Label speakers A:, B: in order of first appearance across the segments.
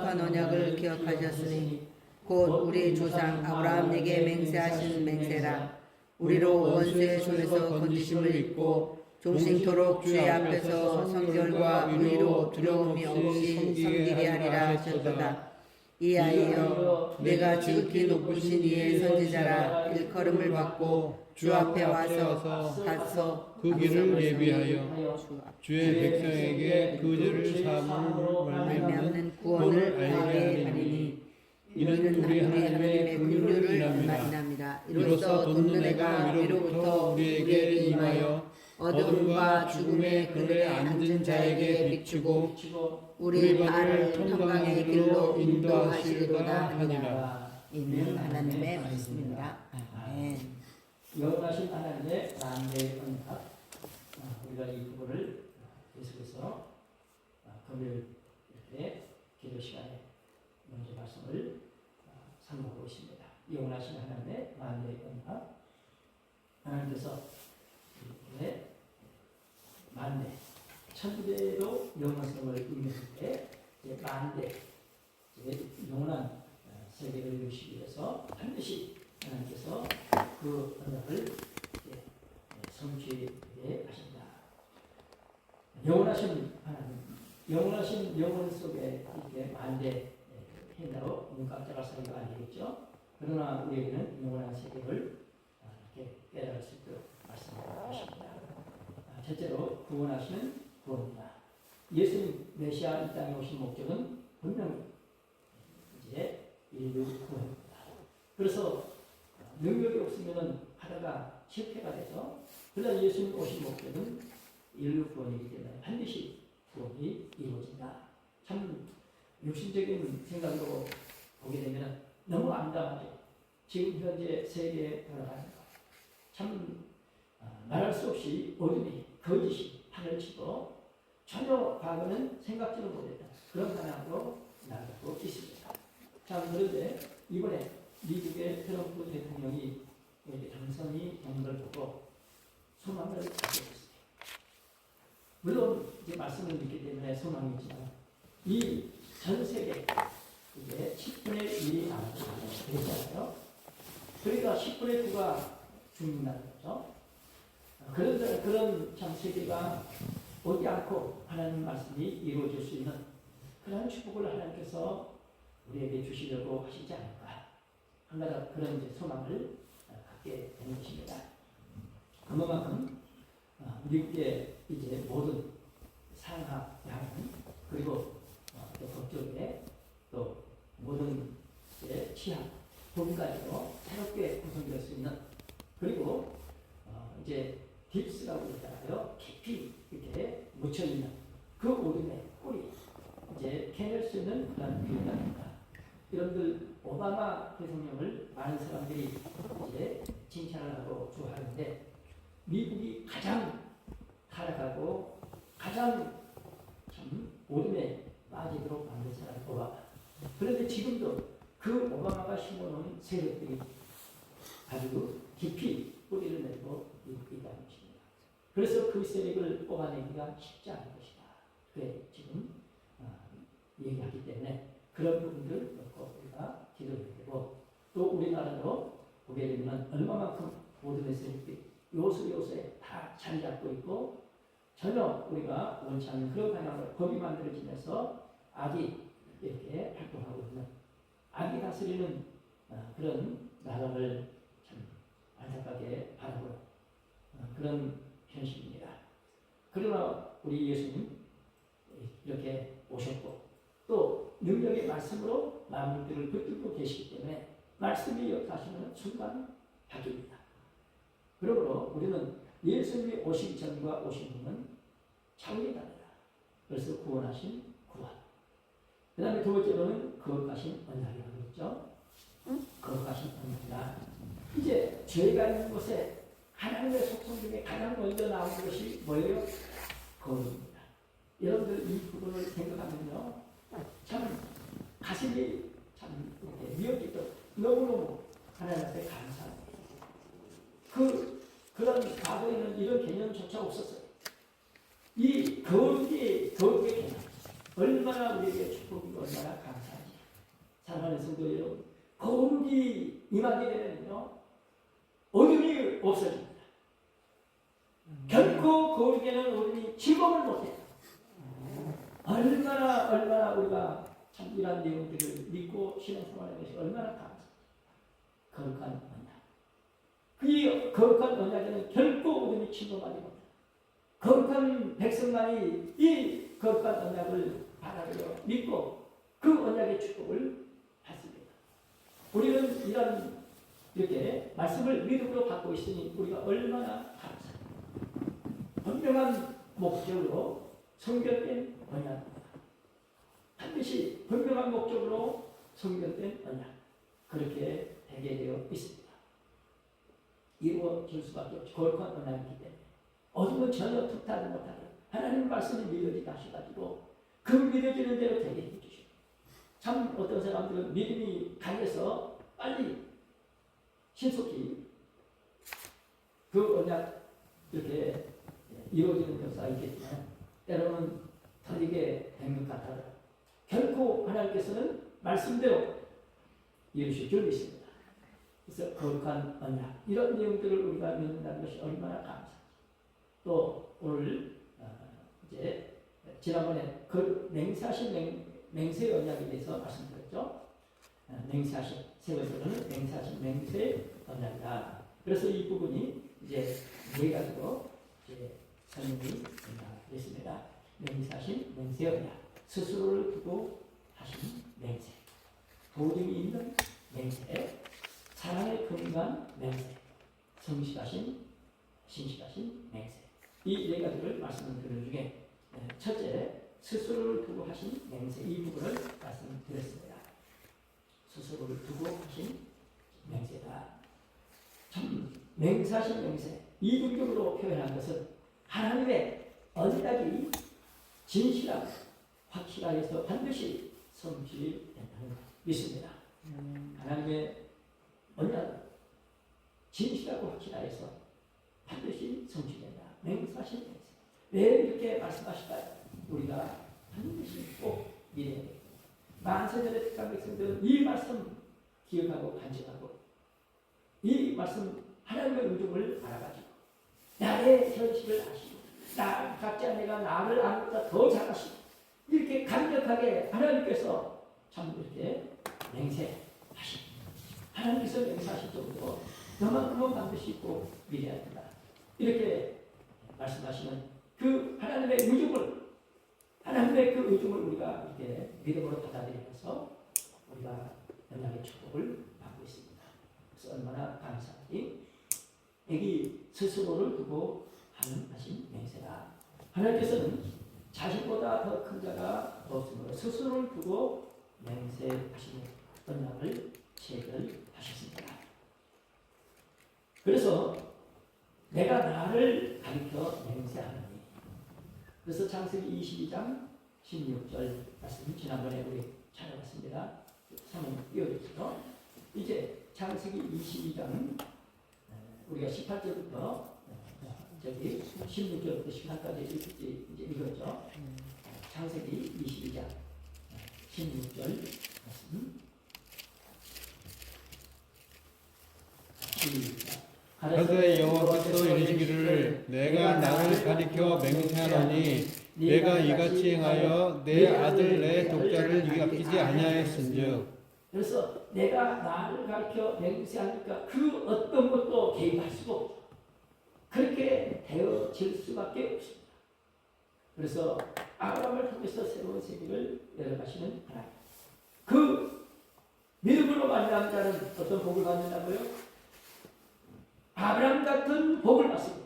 A: 약속한 언약을 기억하셨으니 곧 우리 조상 아브라함에게 맹세하신 맹세라. 우리로 원수의 손에서 건지심을 입고 종신토록 주의 앞에서 성결과 의로 두려움이 없이 섬기게 하리라 하셨도다. 이하여 내가 지극히 높으신 이의 선지자라 일컬음을 받고 주 앞에 와서
B: 그 길을 예비하여 주의 백성에게 그 죄를 사함을 말미암는 구원을 알게 하리니 이는 우리 하나님의 긍휼을 인함이라. 이로써 돋는 해가 위로부터 우리에게 임하여 어둠과 죽음의 그늘에 앉은 자에게 비추고
A: 우리 발을 평강의 길로 인도하시리로다 하니라. 이는 하나님의 말씀입니다. 아멘.
C: 영원하신 하나님의 만대의 언약, 우리가 이 부분을 계속해서 금요일 이렇게 기도 시간에 먼저 말씀을 상고하고 있습니다. 영원하신 하나님의 만대의 언약, 하나님께서 이렇게 만대, 천대로 영원성을 의미할 때 만대, 영원한 세계를 이루시기 위해서 반드시 하나님께서 그 언약을 성취하게 하신다. 영원하신 하나님, 영원하신 영혼 속에 이렇게 만대 행나로 눈깜짝할 사이가 아니겠죠. 그러나 우리에게는 영원한 세계를 이렇게 깨달을 수 있도록 말씀하십니다. 첫째로 구원하시는 구원이다. 예수님 메시아 이 땅에 오신 목적은 분명히 이제 인류 구원입니다. 그래서 능력이 없으면 하다가 실패가 돼서, 그러나 예수님 오신 목적은 인류 구원이기 때문에 반드시 구원이 이루어진다. 참 육신적인 생각으로 보게 되면 너무 암담하죠. 지금 현재 세계에 돌아가는 것, 참 말할 수 없이 어둠이 거짓이 하늘 치고 전혀 과거는 생각지도 못했다. 그런 상황으로 나가고 있습니다. 자, 그런데 이번에 미국의 트럼프 대통령이 당선이 된 걸 보고 소망을 갖게 됐습니다. 물론 이제 말씀을 믿기 때문에 소망이지만 이 전 세계 이제 10분의 1이 남지 되잖아요. 그러니까 10분의 9가 죽는다는 거죠. 그런 참 세계가 오지 않고 하나님 말씀이 이루어질 수 있는 그런 축복을 하나님께서 우리에게 주시려고 하시지 않을까. 한 가지 그런 이제 소망을 갖게 되는 것입니다. 그만큼 미국의 이제 모든 상하, 양은 그리고 또 법조계 또 모든 취향, 법까지도 새롭게 구성될 수 있는, 그리고 이제 딥스라고 있잖아요. 깊이 이렇게 묻혀 있는 그 어둠의 뿌리 이제 캐낼 수 있는 그런 비유입니다. 여러분들 오바마 대통령을 많은 사람들이 이제 칭찬을 하고 좋아하는데, 미국이 가장 타락하고 가장 참 어둠에 빠지도록 만든 사람이 오바마. 그런데 지금도 그 오바마가 심어놓은 세력들이 아주 깊이 뿌리를 내고 있다는 것입니다. 그래서 그 세력을 뽑아내기가 쉽지 않은 것이다. 그래 지금 얘기하기 때문에 그런 부분들을 놓고 우리가 기도해야 되고, 또 우리나라도 보게 되면 얼마만큼 모든 세력들이 요소요소에 다 자리 잡고 있고 전혀 우리가 원치 않는 그런 방향으로 법이 만들어지면서 악이 이렇게 활동하고 있는, 악이 다스리는 그런 나라를 참 안타깝게 바라보는 그런 현실입니다. 그러나 우리 예수님 이렇게 오셨고 또 능력의 말씀으로 만물들을 붙들고 계시기 때문에 말씀이 역사하시는 순간 바뀝니다. 그러므로 우리는 예수님이 오시기 전과 오신 후는 차원이 다르다. 그래서 구원하신 구원. 그 다음에 두 번째로는 거룩하신 언약이라고 했죠. 거룩하신 언약이다. 이제 죄가 있는 곳에 하나님의 속성 중에 가장 먼저 나온 것이 뭐예요? 거룩입니다. 여러분들 이 부분을 생각하면요, 참 가슴이 참 이렇게 미어지도록 너무너무 하나님 앞에 감사합니다. 그런 과거에는 이런 개념조차 없었어요. 이 거룩의 개념, 얼마나 얼마나 우리에게 축복이고 얼마나 감사한지. 사랑하는 성도 여러분, 거룩이 임하게 되면요 어둠이 없어집니다. 결코 거룩에는 어둠이 침범을 못해요. 얼마나 우리가 참 이런 내용들을 믿고 신앙생활하는 것이 얼마나 감사합니다. 거룩한 언약. 그 거룩한 언약에는 결코 어둠이 침범하지 못해요. 거룩한 백성만이 이 거룩한 언약을 받아들여 믿고 그 언약의 축복을 받습니다. 우리는 이런 이렇게 말씀을 믿음으로 받고 있으니 우리가 얼마나 감사합니다. 분명한 목적으로 성결된 언약입니다. 반드시 분명한 목적으로 성결된 언약 그렇게 되게 되어 있습니다. 이루어질 수밖에 없죠. 거룩한 언약이기 때문에 어둠은 전혀 툭하지 못하게 하나님 말씀이 믿어지게 하셔가지고 그 믿어지는 대로 되게 해주시고 참 어떤 사람들은 믿음이 강해서 빨리 신속히 그 언약 이렇게 이루어지는 역사가 있겠지만 때로는 더디게 된 것 같아요. 결코 하나님께서는 말씀대로 이루실 줄 믿습니다. 그래서 거룩한 언약 이런 내용들을 우리가 믿는다는 것이 얼마나 감사합니다. 또 오늘 이제 지난번에 그 맹세하신 맹세 언약에 대해서 말씀드렸죠. 맹세하신 세 번째로는 맹세하신 맹세 언약이다. 그래서 이 부분이 이제 네 가지로 이제 설명이 됐습니다. 맹세하신 맹세 언약, 스스로를 두고 하신 맹세, 보증이 있는 맹세, 사랑에 근거한 맹세, 성실하신 신실하신 맹세. 이 네 가지를 말씀드린 중에 첫째, 스스로를 두고 하신 맹세 이 부분을 말씀드렸습니다. 스스로를 두고 하신 맹세다. 참 맹세하신 맹세 이중적으로 표현한 것은 하나님의 언약이 진실하고 확실하여서 반드시 성취된다는 믿습니다. 하나님의 언약 진실하고 확실하여서 반드시 성취된다. 맹세하신 맹세. 왜 이렇게 말씀하실까요? 우리가 반드시 꼭 믿어야 됩니다. 만세전의 특강 백성들은 이 말씀 기억하고 간직하고 이 말씀 하나님의 의중을 알아가지고 나의 현실을 아시고 나 각자 내가 나를 아는 것보다 더 잘하시고 이렇게 강력하게 하나님께서 참 이렇게 맹세하시고 하나님께서 맹세하실 정도로 너만큼은 반드시 꼭 믿어야 된다. 이렇게 말씀하시는 그 하나님의 의중을 하나님의 그 의중을 우리가 이렇게 믿음으로 받아들이면서 우리가 연약의 축복을 받고 있습니다. 그래서 얼마나 감사하지? 여기 스스로를 두고 하신 맹세다. 하나님께서는 자신보다 더 큰 자가 없으므로 스스로를 두고 맹세하시는 언약을 체결하셨습니다. 그래서 내가 나를 가리켜 맹세하노니. 그래서 창세기 22장 16절 말씀 지난번에 우리 찾아봤습니다. 상을 띄워주시죠. 이제 창세기 22장 우리가 18절부터 저기 16절부터 18까지 이제 읽었죠. 창세기 22장 16절 말씀.
B: 가라사대 여호와께서 이르시기를 내가 나를 가리켜 맹세하노니 내가 이같이 행하여 내 아들 내 독자를 네게 아끼지 아니하였은즉.
C: 그래서 내가 나를 가리켜 맹세하니까 그 어떤 것도 개입할 수가 없고 그렇게 되어질 수밖에 없습니다. 그래서 아브라함을 통해서 새로운 세계를 열어가시는 하나님. 그 믿음으로 만난 자는 어떤 복을 받는다고요? 아브라함 같은 복을 받습니다.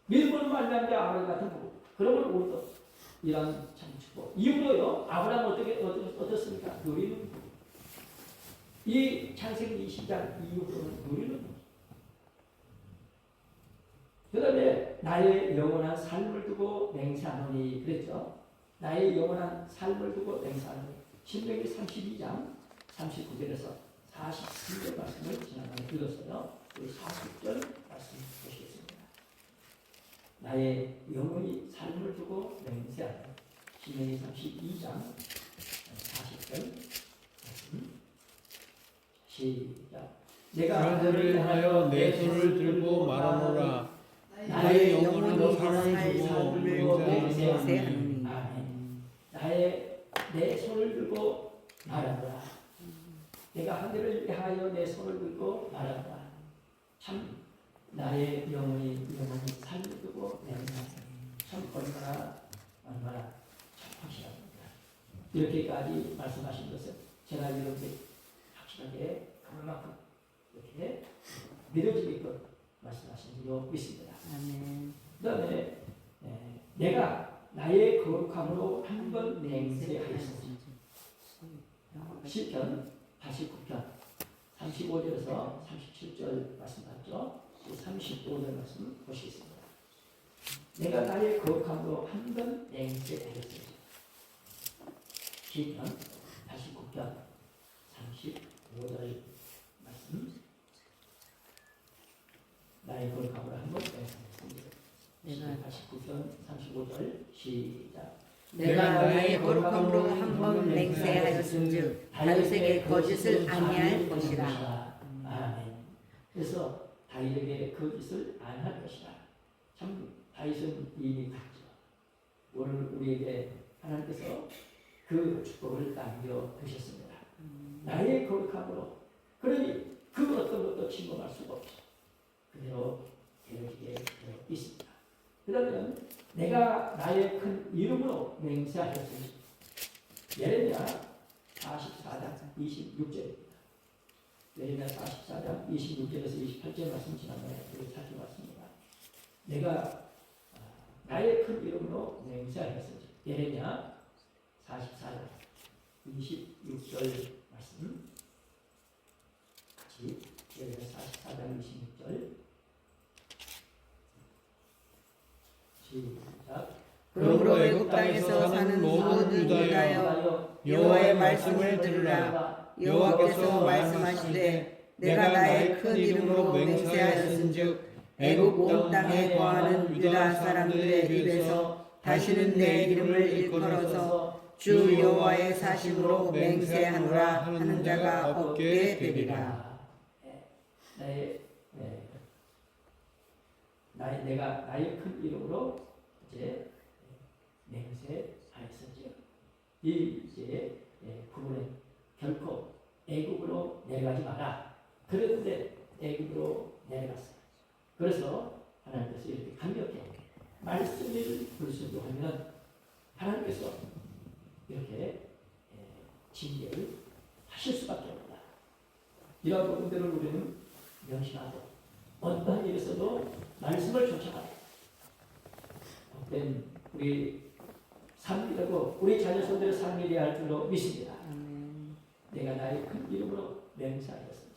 C: 믿음으로 만난 자 아브라함 같은 복. 그러면 우리도 이런 참 축복. 이후로요. 아브라함 어떻습니까? 누리는 복. 이 창세기 20장 이후로는 누리는 복. 그 다음에 나의 영원한 삶을 두고 맹세하노니 그랬죠. 나의 영원한 삶을 두고 맹세하노니. 신명기 32장 39절에서 43절 말씀을 지난번에 읽었어요. 우리 40절 말씀 보시겠습니다. 나의 영원히 삶을 두고 맹세하노니. 신명기 32장 40절 시작. 내가
B: 그들을 위하여 내 손을 들고 말하노라.
A: 나의 영혼이
B: 사랑을 주고
A: 맹세하노니.
C: 아멘. 내 손을 들고 말하노라. 내가 하늘을 위하여 내 손을 들고 말하노라. 참 나의 영혼이 삶을 두고 참 얼마나 참 확실합니다. 이렇게까지 말씀하신 것은 제가 이렇게 확실하게 그만큼 이렇게 믿어지게끔 말씀하신 줄로 믿습니다.
A: 아멘.
C: 그 다음에 내가 나의 거룩함으로 한 번 맹세하였으니 시편 89편 35절에서 37절 말씀 봤죠? 35절 말씀 보시겠습니다. 내가 나의 거룩함으로 한 번 맹세하였으니 시편 89편 35절 말씀 나의 거룩함으로 한 번 맹세하였으니
A: 내가
C: 89편 35절 시작.
A: 내가 나의 거룩함으로 한 번 맹세하였은즉 다윗에게 거짓을 아니할 것이라.
C: 아멘. 그래서 다윗에게 거짓을 아니할 것이라. 참 다윗은 이미 갔죠. 오늘 우리에게 하나님께서 그 축복을 남겨 두셨습니다. 나의 거룩함으로 그러니 그 어떤 것도 침범할 수가 없어. 그대로 되어지게 되어 있습니다. 그러면 내가 나의 큰 이름으로 맹세하였으니 예레미야 44장 26절입니다. 예레미야 44장 26절에서 28절 말씀 지난번에 우리 살펴봤습니다. 내가 나의 큰 이름으로 맹세하였으니 예레미야 44장 26절 말씀 같이 예레미야 44장 26절 시작.
A: 그러므로 애굽 땅에서 사는 모든 유다여 여호와의 말씀을 들으라. 여호와께서 말씀하시되 내가 나의 큰 이름으로 맹세하였은즉 애굽 온 땅에 거하는 유다 사람들의 입에서 다시는 내 이름을 일컬어서 주 여호와의 사심으로 맹세하노라 하는 자가 없게 되리라.
C: 내가 나의 큰 이름으로 이제 맹세하였으니 이 이제 부분은 결코 애굽으로 내려가지 마라. 그런데 애굽으로 내려갔어요. 그래서 하나님께서 이렇게 강력하게 말씀을 불순종하면 하나님께서 이렇게 징계를 하실 수밖에 없다. 이런 부분들을 우리는 명심하고 어떠한 일에서도 말씀을 쫓아가라. 복된 우리 삶이라고 우리 자녀손들의 삶이어야 할 줄로 믿습니다. 내가 나의 큰 이름으로 맹세하였으니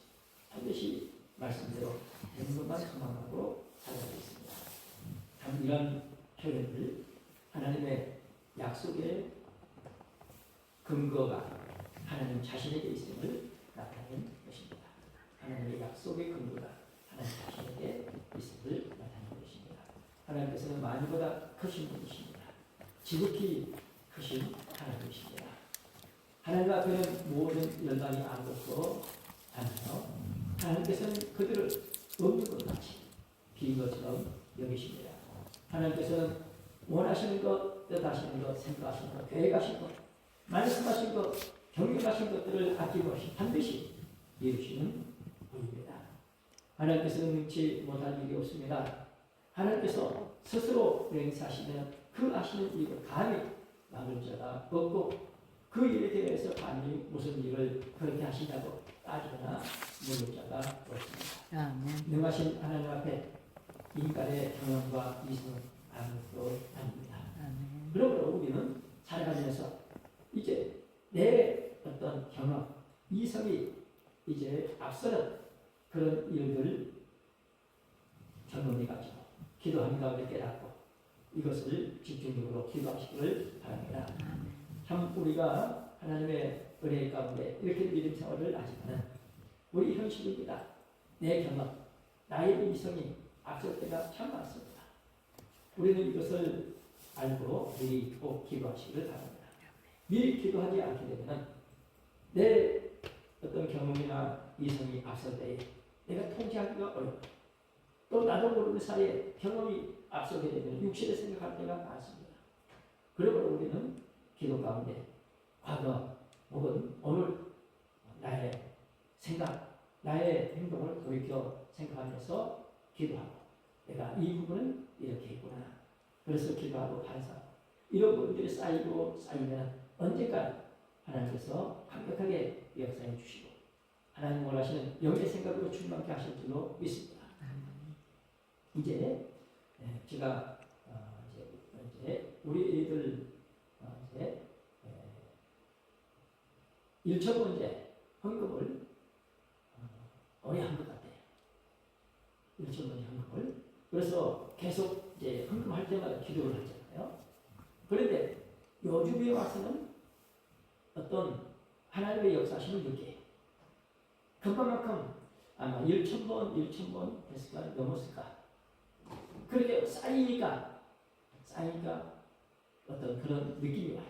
C: 반드시 말씀대로 행동만 소망하고 살아가고 있습니다. 참 이런 표현들 하나님의 약속의 근거가 하나님 자신에게 있음을 나타내는 것입니다. 하나님의 약속의 근거가 하나님 자신에게 있음을 나타내는 것입니다. 하나님께서는 만유보다 크신 분이십니다. 지극히 크신 하나님이십니다. 하나님 앞에는 모든 열방이 아무것도 않아요. 하나님께서는 그들을 없는 것 같이 비것처럼 여기십니다. 하나님께서는 원하시는 것, 뜻하시는 것, 생각하시는 것, 계획하신 것, 말씀하신 것, 경영하신 것들을 아낌없이 반드시 이루시는 분입니다. 하나님께서는 능치 못할 일이 없습니다. 하나님께서 스스로 맹세하시면 그 하시는 일을 감히 막을 자가 없고 그 일에 대해서 감히 무슨 일을 그렇게 하신다고 따지거나 물을 자가 없습니다.
A: 아멘.
C: 능하신 하나님 앞에 인간의 경험과 이성은 아무것도 아닙니다.
A: 아멘.
C: 그러므로 우리는 살아가면서 이제 내 어떤 경험, 이성이 이제 앞서는 그런 일들 경험해가지고 기도하는 가운데 깨닫고 이것을 집중적으로 기도하시기를 바랍니다. 참 우리가 하나님의 은혜 가운데 이렇게 믿음 생활을 하지만 우리 현실입니다. 내 경험, 나의 이성이 앞설 때가 참 많습니다. 우리는 이것을 알고 미리 꼭 기도하시기를 바랍니다. 미리 기도하지 않게 되면 내 어떤 경험이나 이성이 앞설 때에 내가 통제하기가 어려워. 또 나도 모르는 사이에 경험이 앞서게 되면 육신을 생각할 때가 많습니다. 그러므로 우리는 기도 가운데 과거 혹은 오늘 나의 생각, 나의 행동을 돌이켜 생각하면서 기도하고 내가 이 부분은 이렇게 했구나. 그래서 기도하고 반사하고 이런 부분들이 쌓이고 쌓이면 언젠가 하나님께서 완벽하게 역사해 주시고 하나님 원하시는 영의 생각으로 충만케 하실 줄로 믿습니다. 이제 제가 이제 우리 애들 이제 1,000번째 헌금을 올해 한 것 같아요. 1,000번째 헌금을. 그래서 계속 이제 헌금할 때마다 기도를 하잖아요. 그런데 요즘에 와서는 어떤 하나님의 역사심을 느껴요. 금방만큼 아마 1,000번 됐을까 넘었을까. 그렇게 쌓이니까 어떤 그런 느낌이 와요.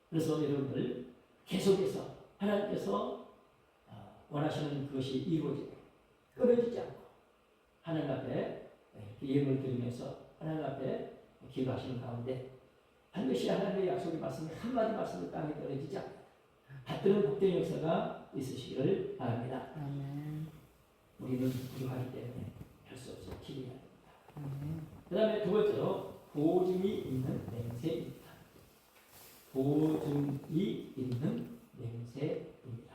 C: 그래서 여러분들 계속해서 하나님께서 원하시는 그것이 이루어지고 끊어지지 않고 하나님 앞에 예물을 드리면서 하나님 앞에 기도하시는 가운데 반드시 하나님의 약속의 말씀이 한마디 말씀을 땅에 떨어지지 않고 받드는 복된 역사가 있으시기를 바랍니다.
A: 아멘.
C: 우리는 부족하기 때문에 할 수 없어 기도해야 됩니다. 그 다음에 두 번째로 보증이 있는 맹세입니다. 보증이 있는 맹세입니다.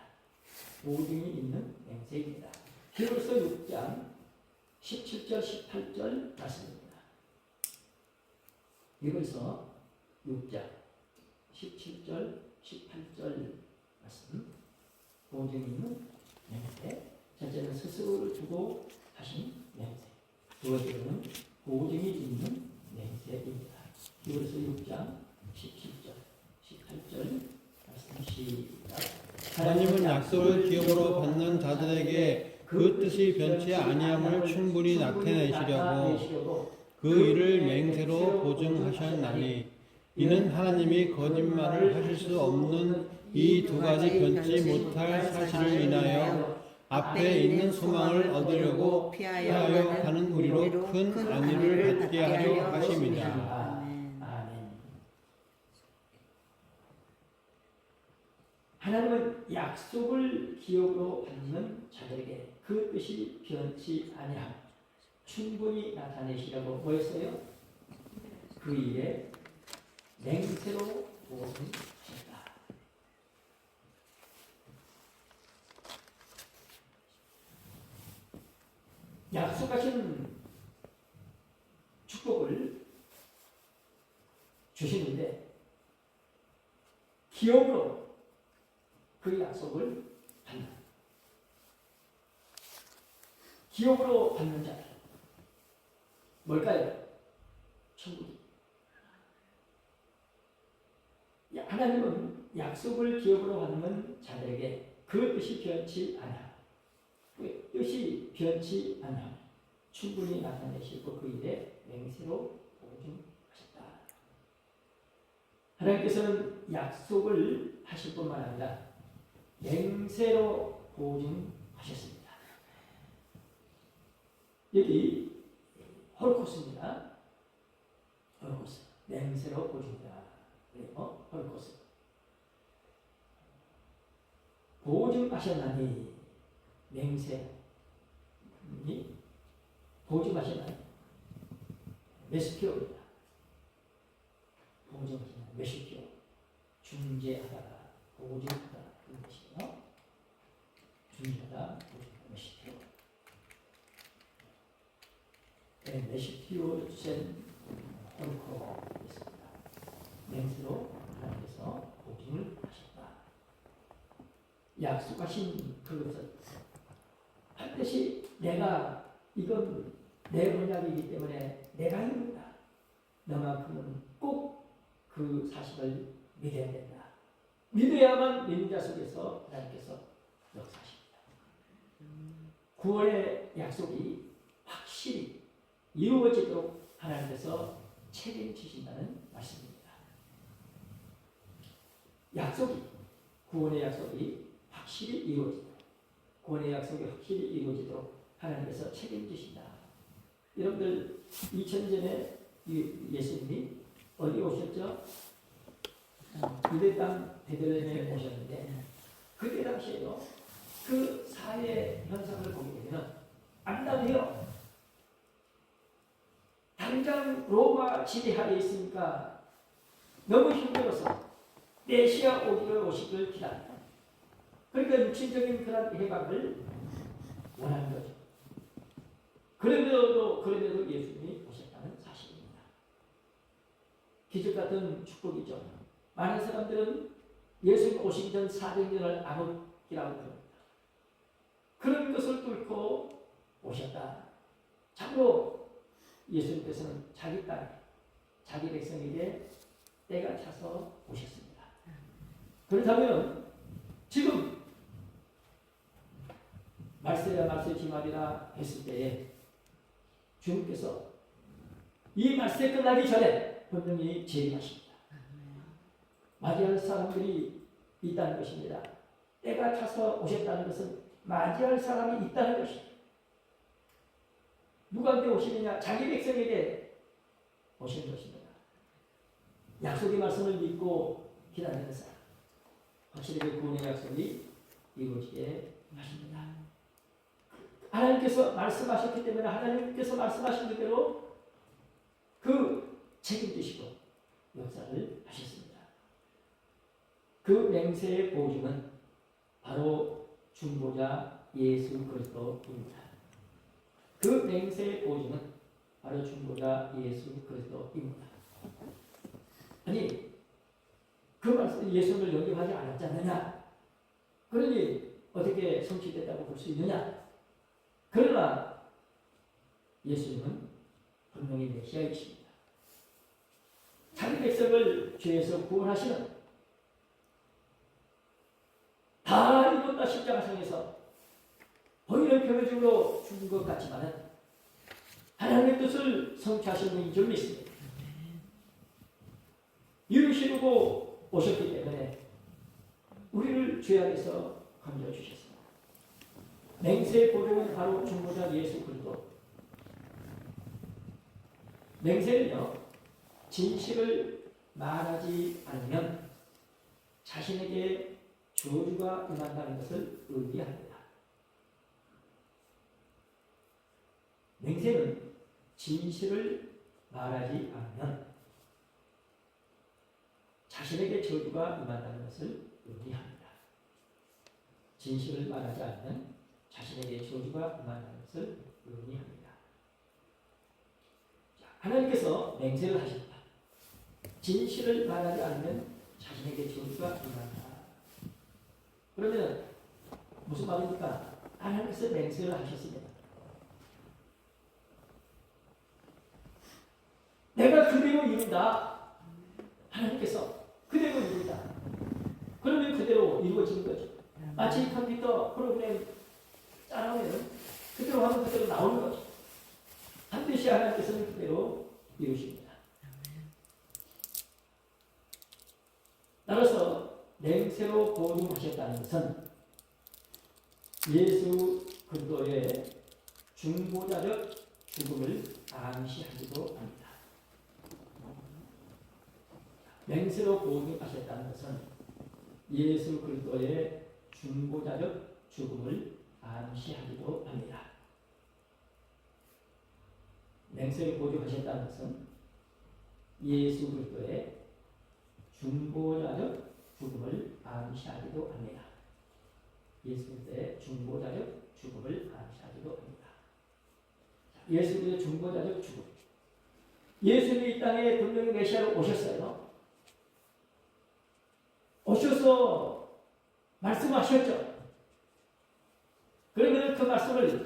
C: 보증이 있는 맹세입니다. 히브리서 6장 17절 18절 말씀입니다. 히브리서 6장 17절 18절 말씀. 보증이 있는 맹세. 첫째는 스스로를 두고 하신 맹세. 두 번째로는 보증이 있는 맹세입니다. 히브리서 6장 17절 18절 말씀 시작.
B: 하나님은 약속을 기업으로 받는 자들에게 그 뜻이 변치 아니함을 충분히 나타내시려고 그 일을 맹세로 보증하셨나니 이는 하나님이 거짓말을 하실 수 없는 이 두 가지 변치 못할 사실을 인하여 앞에 있는 소망을 얻으려고 피하여 가는 우리로 큰 안위를 받게 하려 하심이다.
C: 아멘. 하나님은 약속을 기업으로 받는 자들에게 그 뜻이 변치 아니함 충분히 나타내시려고 뭐 했어요? 그 일에 맹세로 보증하셨다. 약속하신 축복을 주시는데 기업으로 그 약속을 받는 기업으로 받는 자들 뭘까요? 천국이. 하나님은 약속을 기업으로 받는 자들에게 그 뜻이 변치 않아. 그 뜻이 변치 않아. 충분히 나타내시고 그 일에 맹세로 보증하셨다. 하나님께서는 약속을 하실 뿐만 아니라 맹세로 보증하셨습니다. 여기 홀코스입니다. 홀코스. 맹세로 보증이다. 그리고 홀코스. 보증하셨나니 맹세. 보증하셨나니 메시피오입니다. 보증하셨나니 메시피오. 중재하다가 보증하다 그런 것이요. 중재하다 보증하다 메시피오. 네, 메시피오 센 홀코 있습니다. 맹세로 하나님께서 보증을 하셨다. 약속하신 그것을 반드시 내가 이건 내 언약이기 때문에 내가 이룬다. 너만큼은 꼭 그 사실을 믿어야 된다. 믿어야만 믿는 자 속에서 하나님께서 역사하십니다. 구원의 약속이 확실히 이루어지도록 하나님께서 책임지신다는 말씀입니다. 약속이, 구원의 약속이 확실히 이루어지도록, 구원의 약속이 확실히 이루어지도록 하나님께서 책임지신다. 여러분들 2000년 전에 예수님이 어디 오셨죠? 유대 땅 베들레헴에 오셨는데 그때 당시에도 그 사회 현상을 보게 되면 안다해요. 당장 로마 지배 하에 있으니까 너무 힘들어서 메시아 오시기를 기다린다. 그러니까 육신적인 그런 해방을 원하는 거죠. 그런데도 예수님이 오셨다는 사실입니다. 기적 같은 축복이죠. 많은 사람들은 예수님 오시기 전 400년을 암흑기라고 부릅니다. 그런 것을 뚫고 오셨다. 참으로 예수님께서는 자기 땅에, 자기 백성에게 때가 차서 오셨습니다. 그렇다면 지금 말세야 말세 지말이라 했을 때에 주님께서 이 말세 끝나기 전에 분명히 재림하십니다. 맞이할 사람들이 있다는 것입니다. 때가 차서 오셨다는 것은 맞이할 사람이 있다는 것입니다. 누구한테 오시느냐? 자기 백성에게 오시는 것입니다. 약속의 말씀을 믿고 기다리는 사람, 확실히 그 구원의 약속이 이루어지게 하십니다. 하나님께서 말씀하셨기 때문에 하나님께서 말씀하신 그대로 그 책임지시고 역사를 하셨습니다. 그 맹세의 보증은 바로 중보자 예수 그리스도입니다. 그 맹세의 보증은 바로 중보자 예수 그리스도입니다. 아니, 그 말씀 예수를 영접하지 않았지 않느냐? 그러니 어떻게 성취됐다고 볼 수 있느냐? 그러나 예수님은 분명히 메시아이십니다. 자기 백성을 죄에서 구원하시는, 다 이뤘다 십자가상에서 보이는 표면적으로 죽은 것 같지만 하나님의 뜻을 성취하시는 분인 줄 믿습니다. 이루시려고 오셨기 때문에 우리를 죄악에서 건져 주셨습니다. 맹세의 보증은 바로 중보자 예수 그리스도. 맹세는요, 진실을 말하지 않으면 자신에게 저주가 임한다는 것을 의미합니다. 맹세는 진실을 말하지 않으면 자신에게 저주가 임한다는 것을 의미합니다. 진실을 말하지 않으면 자신에게 저주가 임한다는 것을 의미합니다. 하나님께서 맹세를 하셨다. 진실을 말하지 않으면 자신에게 저주가 임한다. 그러면 무슨 말입니까? 하나님께서 맹세를 하셨습니다. 내가 그대로 이룬다. 하나님께서 그대로 이룬다. 그러면 그대로 이루어지는 거죠. 마치 컴퓨터 프로그램 짜놓으면 그대로 하면 그대로 나오는 거죠. 반드시 하나님께서는 그대로 이루십니다. 따라서 맹세로 보증하셨다는 것은 예수 그리스도의 중보자적 죽음을 암시하기도 합니다. 맹세로 보증하셨다는 것은 예수 그리스도의 중보자적 죽음을 암시하기도 합니다. 맹세를 보증하셨다는 것은 예수 그리스도의 중보자적 죽음을 암시하기도 합니다. 예수 그리스도의 중보자적 죽음을 암시하기도 합니다. 예수 그리스도의 중보자적 죽음. 예수님이 이 땅에 분명히 메시아로 오셨어요. 오셔서 말씀하셨죠. 그러면 그 말씀을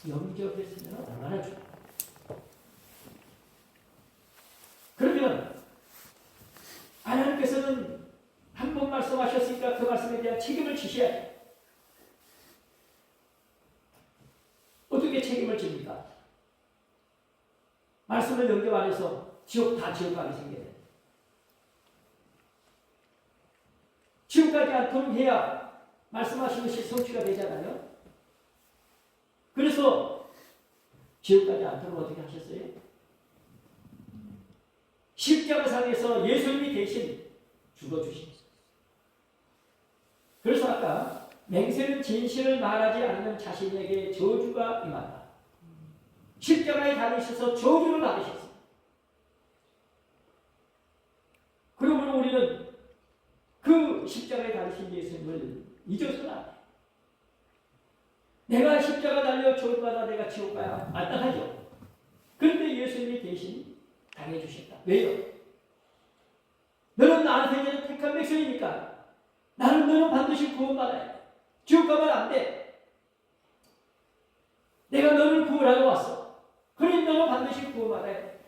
C: 영접했으면 얼마나 좋아요. 그러면 하나님께서는 한 번 말씀하셨으니까 그 말씀에 대한 책임을 지셔야 돼요. 어떻게 책임을 집니까? 말씀을 영접 안 해서 지옥 가게 생겨야 돼. 지옥 가지 않도록 해야 말씀하신 것이 성취가 되잖아요. 그래서 지옥 가지 않도록 어떻게 하셨어요? 십자가상에서 예수님이 대신 죽어주셨어요. 그래서 아까 맹세는 진실을 말하지 않는 자신에게 저주가 임한다. 십자가에 달리셔서 저주를 받으셨어요. 그러므로 우리는 그 십자가에 달리신 예수님을 잊어서는 안 돼. 내가 십자가 달려 저주받아 내가 지옥 가야 마땅하죠. 그런데 예수님이 대신 당해주셨다. 왜요? 너는 나한테 택한 백성이니까 너는 반드시 구원받아야 돼. 지옥 가면 안 돼. 내가 너를 구원하러 왔어. 그러니 너는 반드시 구원받아야 돼.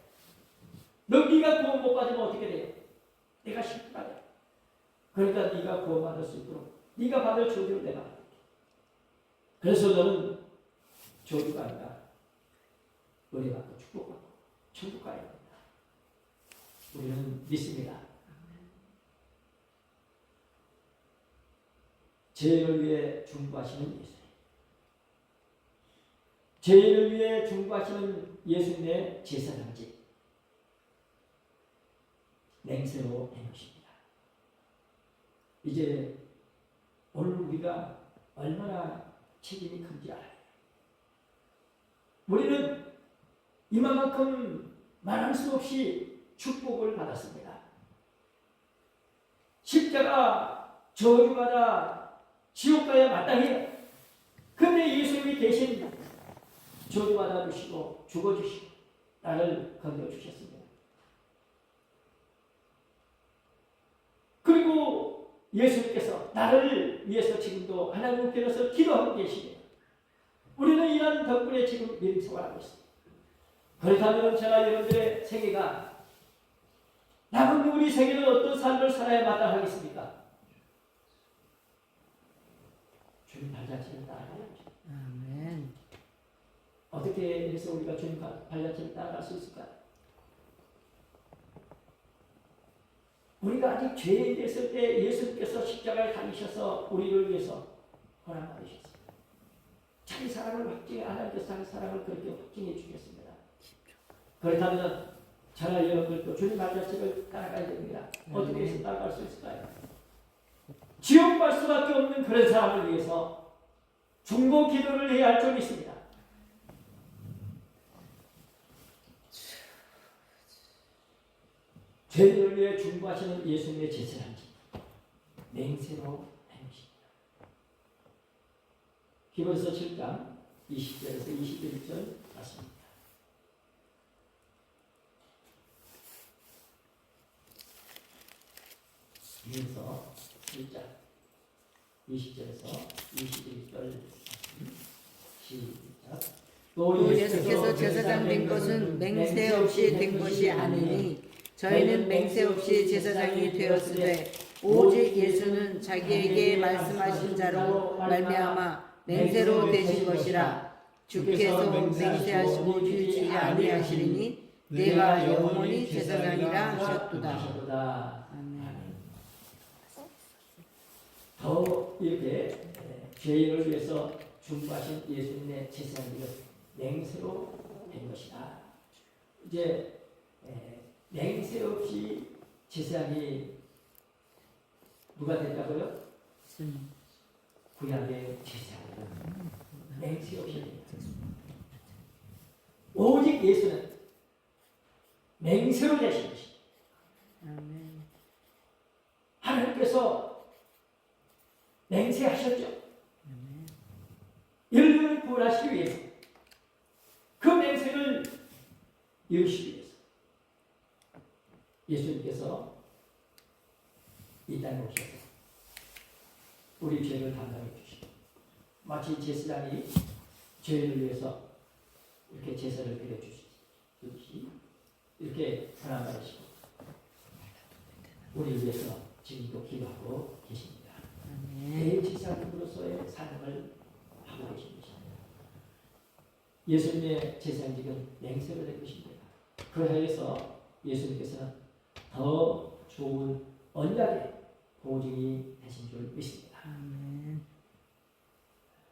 C: 네가 구원 못 받으면 어떻게 돼요? 내가 십자가야. 그러니까 네가 구원받을 수 있도록 네가 받을 저주를 내가 받을게. 그래서 너는 저주가 아니라 은혜받고 축복받고 천국 가야 된다. 우리는 믿습니다. 죄인을 위해 중보하시는 예수님. 죄인을 위해 중보하시는 예수님의 제사장직. 맹세로 해놓으십니다. 이제 오늘 우리가 얼마나 책임이 큰지 알아요. 우리는 이만큼 말할 수 없이 축복을 받았습니다. 십자가 저주받아 지옥 가야 마땅해요. 그런데 예수님이 대신 저주받아 주시고 죽어주시고 나를 건져주셨습니다. 그리고 예수님께서 나를 위해서 지금도 하나님께서 기도하고 계십니다. 우리는 이런 덕분에 지금 민생활하고 있습니다. 그렇다면 제가 여러분들의 생애가 남은 우리 생애는 어떤 삶을 살아야 마땅하겠습니까? 주님 발자취를 따라가야죠.
A: 아멘.
C: 어떻게 해서 우리가 주님 발자취를 따라갈 수 있을까요? 우리가 아직 죄인 됐을 때 예수님께서 십자가에 달리셔서 우리를 위해서 허락받으셨습니다. 자기 사랑을 확증해 하나님께서 자기 사랑을 그렇게 확증해 주셨습니다. 그렇다면 저나 여러분들도 주님 발자취를 따라가야 됩니다. 어떻게 해서 따라갈 수 있을까요? 지옥 갈 수밖에 없는 그런 사람을 위해서 중보 기도를 해야 할 점이 있습니다. 죄인을 위해 중보하시는 예수님의 제사장직 맹세로 행하십니다. 히브리서 7장 20절에서 21절 말씀입니다. 히브리서 7장 20절에서 21절 시작.
A: 또 예수께서 제사장 된 것은 맹세 없이 된 것이 아니니 저희는 맹세 없이 제사장이 되었으되 오직 예수는 자기에게 말씀하신 자로 말미암아 맹세로 되신 것이라. 주께서 맹세하시고 주지 아니하시리니 내가 영원히 제사장이라 하셨도다. 아멘.
C: 더 이렇게 죄인을 위해서 중보하신 예수님의 제사장은 맹세로 된 것이다. 이제 맹세 없이 제사장이 누가 됐다고요? 구약의 제사장은 맹세 없이 됩니다. 오직 예수는 맹세로 되신 것입니다.
A: 아멘.
C: 하나님께서 맹세하셨죠. 인류를 구원하시기 위해서 그 맹세를 이루시기 위해서 예수님께서 이 땅에 오셔서 우리 죄를 담당해 주시고 마치 제사장이 죄를 위해서 이렇게 제사를 드려주시듯이 이렇게 사랑하시고 우리를 위해서 지금도 기도하고 계십니다. 대제사장으로서의 사역을 하고 계신 것입니다. 예수님의 제사장직은 맹세로 된 것입니다. 그러해서 예수님께서는 더 좋은 언약의 보증이 되신 줄 믿습니다.
A: 아멘.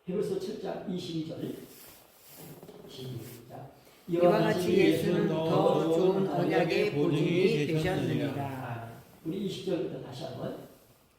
C: 히브리서 7장 22절 시작.
A: 이와 같이 예수는 더 좋은 언약의 보증이 되셨느니라.
C: 아, 우리 20절부터 다시 한번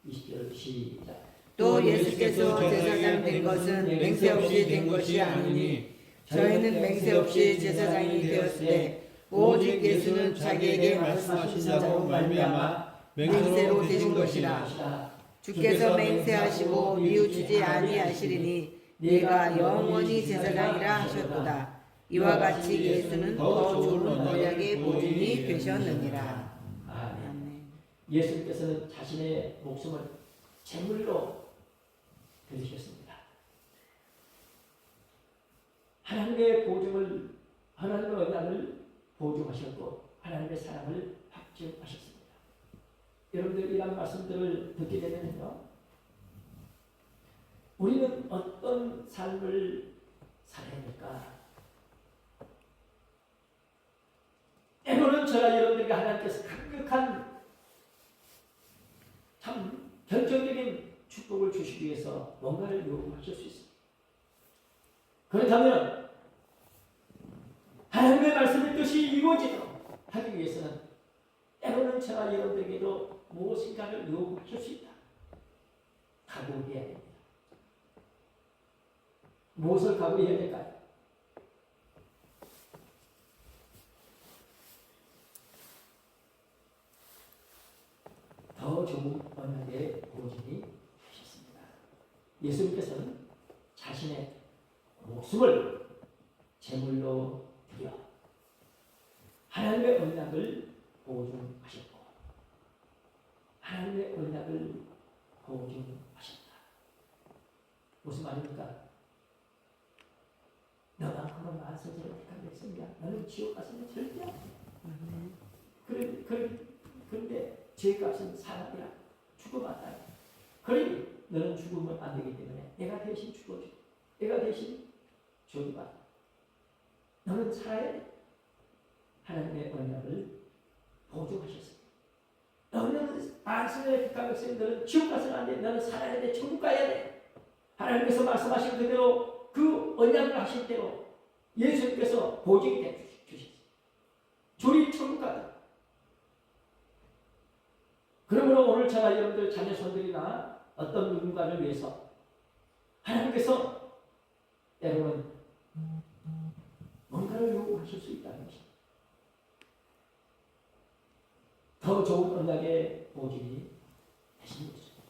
C: 20절 시작.
A: 또 예수께서 제사장 된 것은 맹세 없이 된 것이 아니니 저희는 맹세 없이 제사장이 되었을 때 오직 예수는 자기에게 말씀하신 자로 말미암아 맹세로 되신 것이라. 주께서 맹세하시고 뉘우치지 아니하시리니 네가 영원히 제사장이라 하셨도다. 이와 같이 예수는 더 좋은 언약의 보증이 되셨느니라.
C: 아멘.
A: 아멘.
C: 예수님께서는 자신의 목숨을 제물로 드리셨습니다. 하나님의 보증을, 하나님의 언약을 보증하셨고 하나님의 사랑을 확증하셨습니다. 여러분들 이런 말씀들을 듣게 되면요, 우리는 어떤 삶을 살아야 될까? 때로는 저와 여러분들에게 하나님께서 강력한 참 결정적인 축복을 주시기 위해서 뭔가를 요구하실 수 있습니다. 그렇다면 하나님의 말씀의 뜻이 이루어지도록 하기 위해서는 때로는 저와 여러분들에게도 무엇인가를 요구하실 수 있다. 각오해야 됩니다. 무엇을 각오해야 될까요? 더 좋은 언약의 보증이 되셨습니다. 예수님께서는 자신의 목숨을 제물로 드려 하나님의 언약을 보증하셨고 하나님의 언약을 보증하셨다. 무슨 말입니까? 너만큼은 만세제를 택한 백성이야. 너는 지옥 가서는 절대 안 돼. 그런데 죄값은 사람이라 죽어봤다. 그러니 너는 죽으면 안 되기 때문에 내가 대신 죽어주고 내가 대신 죽어봐. 너는 살아야 돼. 하나님의 언약을 보증하셨습니다. 너는 만세제를 택한 백성이 너는 지옥 가서는 안 돼. 너는 살아야 돼. 천국 가야 돼. 하나님께서 말씀하신 그대로 그 언약을 하실 대로 예수님께서 보증이 돼 주셨어요. 조리 천국 가다. 그러므로 오늘 저와 여러분들 자녀 손들이나 어떤 누군가를 위해서 하나님께서 때로는 뭔가를 요구하실 수 있다는 것입니다. 더 좋은 언약의 보증이 되신 것입니다.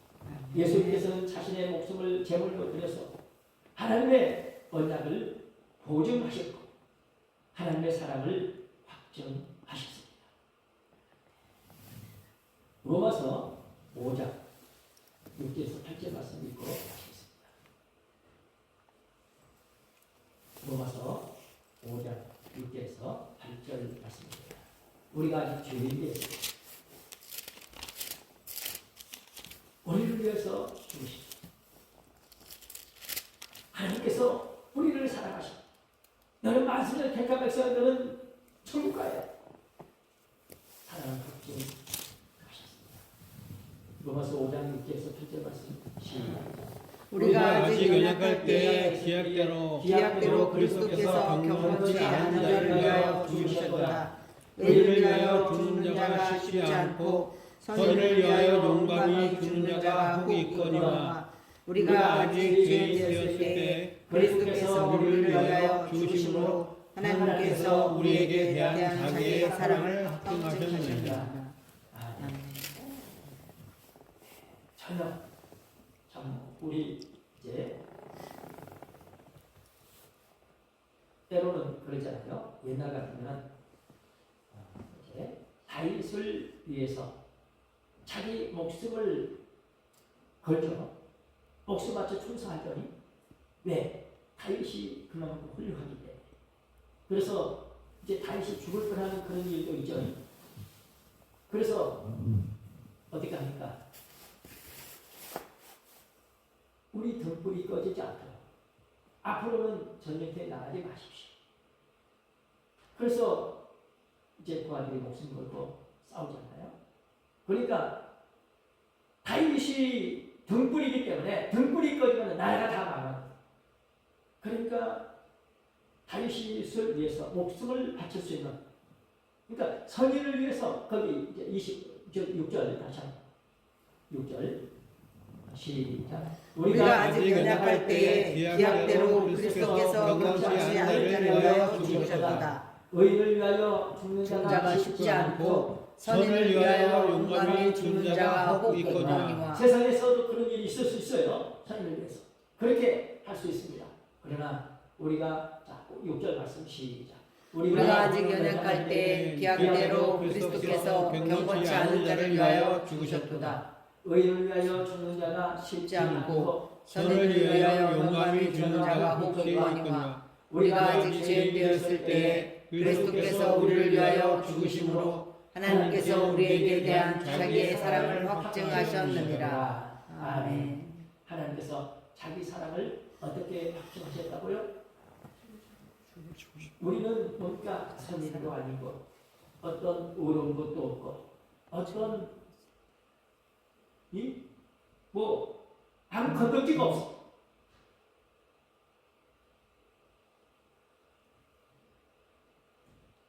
C: 예수님께서는 자신의 목숨을 제물로 드려서 하나님의 언약을 보증하셨고 하나님의 사랑을 확증하셨습니다. 로마서 5장 6절에서 8절 말씀 읽고 하시겠습니다. 로마서 5장 6절에서 8절 말씀입니다. 우리가 아직 죄인데 우리를 위해서 죽으십니다. 하나님께서 우리를 사랑하십니다. 너는 만세를 택한 백성, 너는 천국 가야 돼. 사랑을 확증하셨습니다. 로마서 5장 6절에서 8절 말씀 시작.
A: 우리가 아직 연약할 때에 기약대로 그리스도께서 경건치 않은 자를 위하여 죽으셨도다. 의를 위하여 죽는 자가 쉽지 않고 선인을 위하여 용감히 죽는 자가 혹 있거니와 우리가 아직 죄인 되었을 때 그리스도께서 우리를 위하여 죽으심으로 하나님께서 우리에게 대한 자기의 사랑을 확증하셨느니라.
C: 전혀 참 우리 이제 때로는 그러잖아요. 옛날 같으면 이제 다윗을 위해서 자기 목숨을 걸죠. 목숨 바쳐 충성하더니 왜? 다윗이 그만큼 훌륭하기 때문에. 그래서 이제 다윗이 죽을 뻔하는 그런 일도 있죠. 그래서 어떻게 합니까? 우리 등불이 꺼지지 않도록 앞으로는 전쟁터에 나가지 마십시오. 그래서 둘째 그 아들이 목숨 걸고 싸우잖아요. 그러니까 다윗이 등불이기 때문에 등불이 꺼지면 나라가 다 망합니다. 그러니까 다윗을 위해서 목숨을 바칠 수 있는, 그러니까 선인을 위해서 거기 이제 6절 다시 한번 6절 시작.
A: 우리가 아직 연약할 때에 기약대로 그리스도께서 경건치 않은 자를 위하여 죽으셨도다.
C: 의인을 위하여 죽는
A: 자가
C: 자가
A: 쉽지 않고 선인을 위하여 용감히 죽는 자가 혹 있거니와.
C: 세상에서도 그런 일이 있을 수 있어요. 선인을 위해서 그렇게 할 수 있습니다. 그러나 우리가 자 6절 말씀 시작.
A: 우리가 아직 연약할 때에 기약대로 그리스도께서 경건치 않은 자를 위하여 죽으셨도다.
C: 의인을 위하여 죽는 자가
A: 쉽지 않고 선인을 위하여 용감히 죽는 자가 혹 있거니와. 우리가 아직 죄인 되었을 때에 그리스도께서 우리를 위하여 죽으심으로 하나님께서 우리에게 대한 자기의 사랑을 확증하셨느니라. 아멘.
C: 하나님께서 자기 사랑을 어떻게 확증하셨다고요? 우리는 뭔가 선인도 아니고 어떤 의로운 것도 없고 어떤 아무 건덕지가 없어.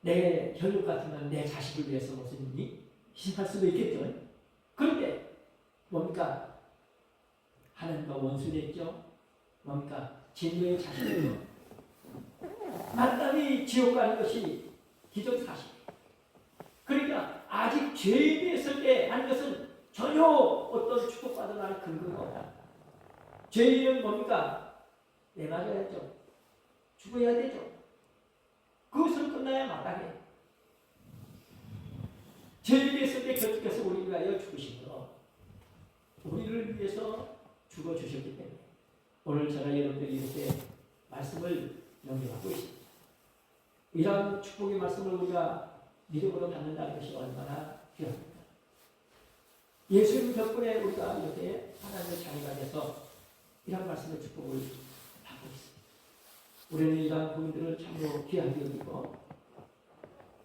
C: 내 혈육 같으면 내 자식을 위해서 무슨 희생할 수도 있겠죠. 그런데 뭡니까? 하나님과 원수됐죠. 뭡니까? 진노의 자식이죠. 마땅히 지옥 가는 것이 기정사실이에요. 그러니까 아직 죄인이 있을 때 하는 것은 전혀 어떤 축복받을 만한 근거가 없다. 죄인은 뭡니까? 내 맞아야죠. 죽어야 되죠. 그것으로 끝나야 마땅해. 죄인이 있을 때 결국에서 우리를 위하여 죽으시므로 우리를 위해서 죽어주셨기 때문에 오늘 제가 여러분들이 이렇게 말씀을 연결하고 있습니다. 이런 축복의 말씀을 우리가 믿음으로 받는다는 것이 얼마나 귀합니까? 예수님 덕분에 우리가 이렇게 하나님의 자녀가 돼서 이런 말씀의 축복을 받고 있습니다. 우리는 이러한 부분들을 참으로 귀하게 여기고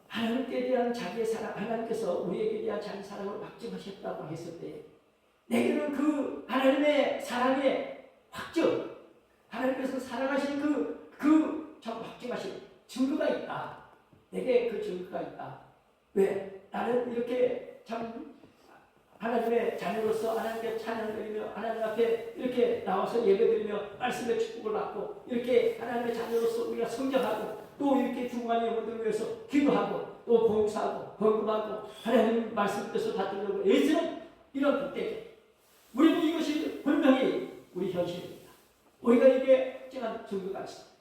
C: 하나님께 대한 자기의 사랑, 하나님께서 우리에게 대한 자기 사랑을 확증하셨다고 했을 때 내게는 그 하나님의 사랑의 확증, 하나님께서 사랑하신 그 확증하신 증거가 있다. 내게 그 증거가 있다. 왜? 나는 이렇게 참 하나님의 자녀로서 하나님께 찬양을 드리며 하나님 앞에 이렇게 나와서 예배드리며 말씀의 축복을 받고 이렇게 하나님의 자녀로서 우리가 성장하고 또 이렇게 중간에 영혼들을 위해서 기도하고 또 봉사하고 헌금하고 하나님 말씀께서 받으려고 애쓰는 이런 그때 우리는 이것이 분명히 우리 현실입니다. 우리가 이게 특정한 증거가 있습니다.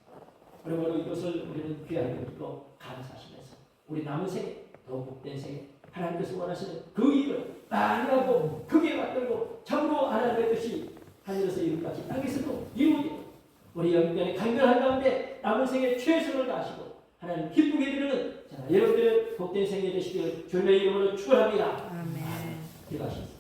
C: 그러므로 이것을 우리는 귀하게 여기고 감사하시면서 우리 남은 생에 더 복된 생에 하나님께서 원하시는 그 일을 많이 하고 크게 만들고 참으로 하나님의 뜻이 하늘에서 이루까지 땅에서도 이루어지고 우리 영변의 간절한 가운데 남은 생에 최선을 다하시고 하나님 기쁘게 드리는 여러분들의 복된 생에 되시길 주님의 이름으로 축원합니다.
A: 아멘.
C: 기도하십시오.